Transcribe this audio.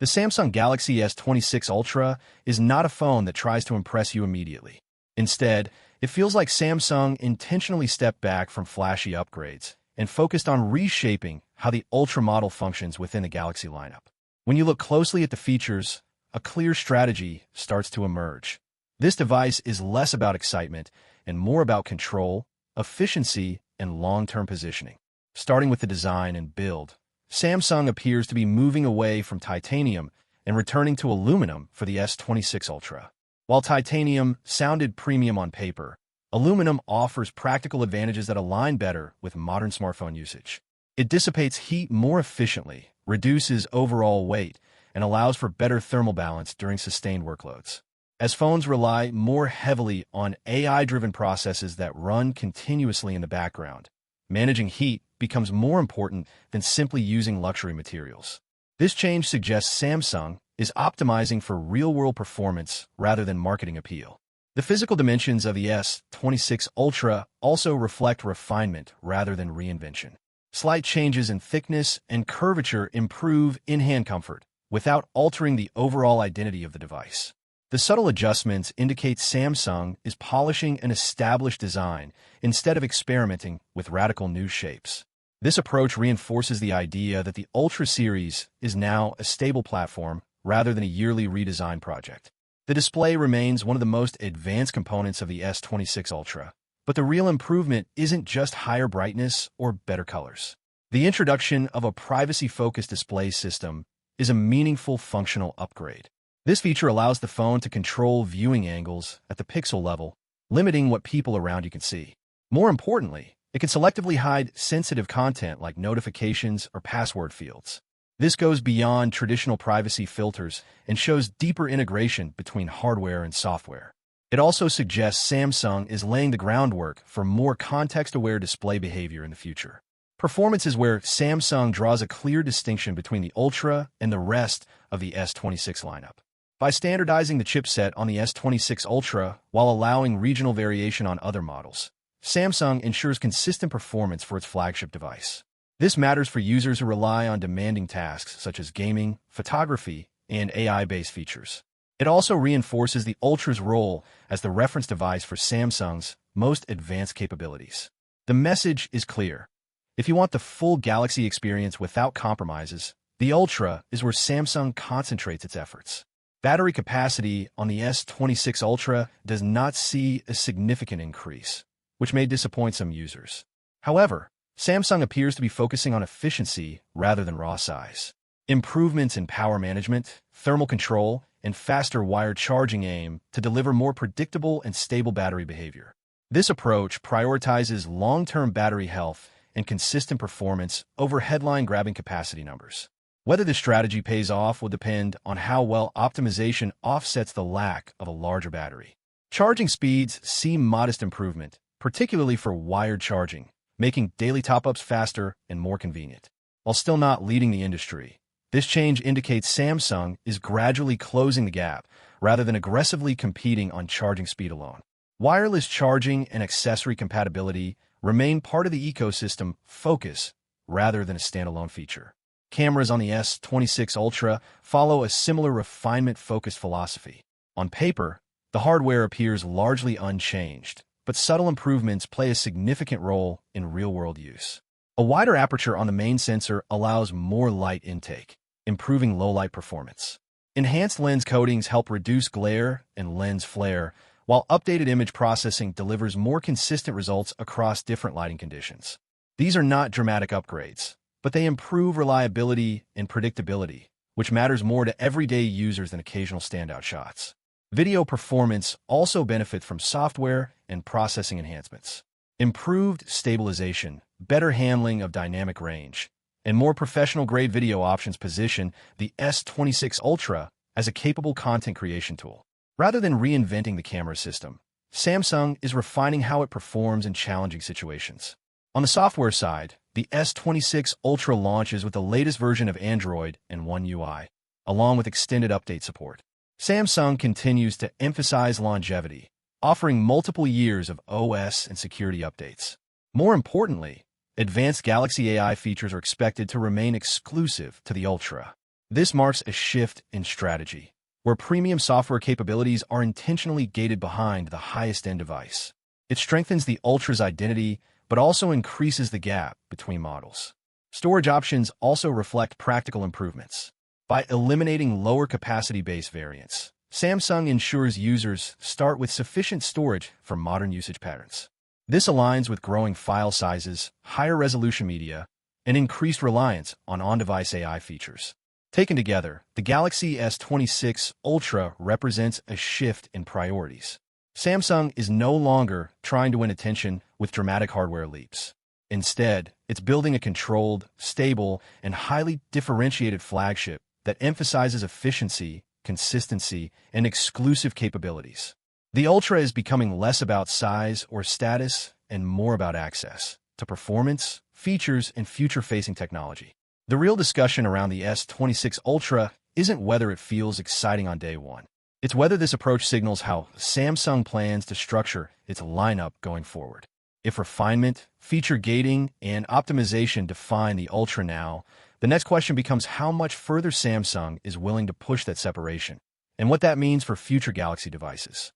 The Samsung Galaxy S26 Ultra is not a phone that tries to impress you immediately. Instead, it feels like Samsung intentionally stepped back from flashy upgrades and focused on reshaping how the Ultra model functions within the Galaxy lineup. When you look closely at the features, a clear strategy starts to emerge. This device is less about excitement and more about control, efficiency, and long-term positioning. Starting with the design and build, Samsung appears to be moving away from titanium and returning to aluminum for the S26 Ultra. While titanium sounded premium on paper, aluminum offers practical advantages that align better with modern smartphone usage. It dissipates heat more efficiently, reduces overall weight, and allows for better thermal balance during sustained workloads. As phones rely more heavily on AI-driven processes that run continuously in the background, managing heat becomes more important than simply using luxury materials. This change suggests Samsung is optimizing for real-world performance rather than marketing appeal. The physical dimensions of the S26 Ultra also reflect refinement rather than reinvention. Slight changes in thickness and curvature improve in-hand comfort without altering the overall identity of the device. The subtle adjustments indicate Samsung is polishing an established design instead of experimenting with radical new shapes. This approach reinforces the idea that the Ultra series is now a stable platform rather than a yearly redesign project. The display remains one of the most advanced components of the S26 Ultra, but the real improvement isn't just higher brightness or better colors. The introduction of a privacy-focused display system is a meaningful functional upgrade. This feature allows the phone to control viewing angles at the pixel level, limiting what people around you can see. More importantly, it can selectively hide sensitive content like notifications or password fields. This goes beyond traditional privacy filters and shows deeper integration between hardware and software. It also suggests Samsung is laying the groundwork for more context-aware display behavior in the future. Performance is where Samsung draws a clear distinction between the Ultra and the rest of the S26 lineup. By standardizing the chipset on the S26 Ultra while allowing regional variation on other models, Samsung ensures consistent performance for its flagship device. This matters for users who rely on demanding tasks such as gaming, photography, and AI-based features. It also reinforces the Ultra's role as the reference device for Samsung's most advanced capabilities. The message is clear. If you want the full Galaxy experience without compromises, the Ultra is where Samsung concentrates its efforts. Battery capacity on the S26 Ultra does not see a significant increase, which may disappoint some users. However, Samsung appears to be focusing on efficiency rather than raw size. Improvements in power management, thermal control, and faster wired charging aim to deliver more predictable and stable battery behavior. This approach prioritizes long-term battery health and consistent performance over headline-grabbing capacity numbers. Whether this strategy pays off will depend on how well optimization offsets the lack of a larger battery. Charging speeds see modest improvement, particularly for wired charging, making daily top-ups faster and more convenient. While still not leading the industry, this change indicates Samsung is gradually closing the gap rather than aggressively competing on charging speed alone. Wireless charging and accessory compatibility remain part of the ecosystem focus rather than a standalone feature. Cameras on the S26 Ultra follow a similar refinement-focused philosophy. On paper, the hardware appears largely unchanged, but subtle improvements play a significant role in real-world use. A wider aperture on the main sensor allows more light intake, improving low-light performance. Enhanced lens coatings help reduce glare and lens flare, while updated image processing delivers more consistent results across different lighting conditions. These are not dramatic upgrades, but they improve reliability and predictability, which matters more to everyday users than occasional standout shots. Video performance also benefits from software and processing enhancements. Improved stabilization, better handling of dynamic range, and more professional-grade video options position the S26 Ultra as a capable content creation tool. Rather than reinventing the camera system, Samsung is refining how it performs in challenging situations. On the software side, the S26 Ultra launches with the latest version of Android and One UI, along with extended update support. Samsung continues to emphasize longevity, offering multiple years of OS and security updates. More importantly, advanced Galaxy AI features are expected to remain exclusive to the Ultra. This marks a shift in strategy, where premium software capabilities are intentionally gated behind the highest-end device. It strengthens the Ultra's identity, but also increases the gap between models. Storage options also reflect practical improvements. By eliminating lower capacity base variants, Samsung ensures users start with sufficient storage for modern usage patterns. This aligns with growing file sizes, higher resolution media, and increased reliance on on-device AI features. Taken together, the Galaxy S26 Ultra represents a shift in priorities. Samsung is no longer trying to win attention with dramatic hardware leaps. Instead, it's building a controlled, stable, and highly differentiated flagship that emphasizes efficiency, consistency, and exclusive capabilities. The Ultra is becoming less about size or status and more about access to performance, features, and future-facing technology. The real discussion around the S26 Ultra isn't whether it feels exciting on day one. It's whether this approach signals how Samsung plans to structure its lineup going forward. If refinement, feature gating, and optimization define the Ultra now, the next question becomes how much further Samsung is willing to push that separation, and what that means for future Galaxy devices.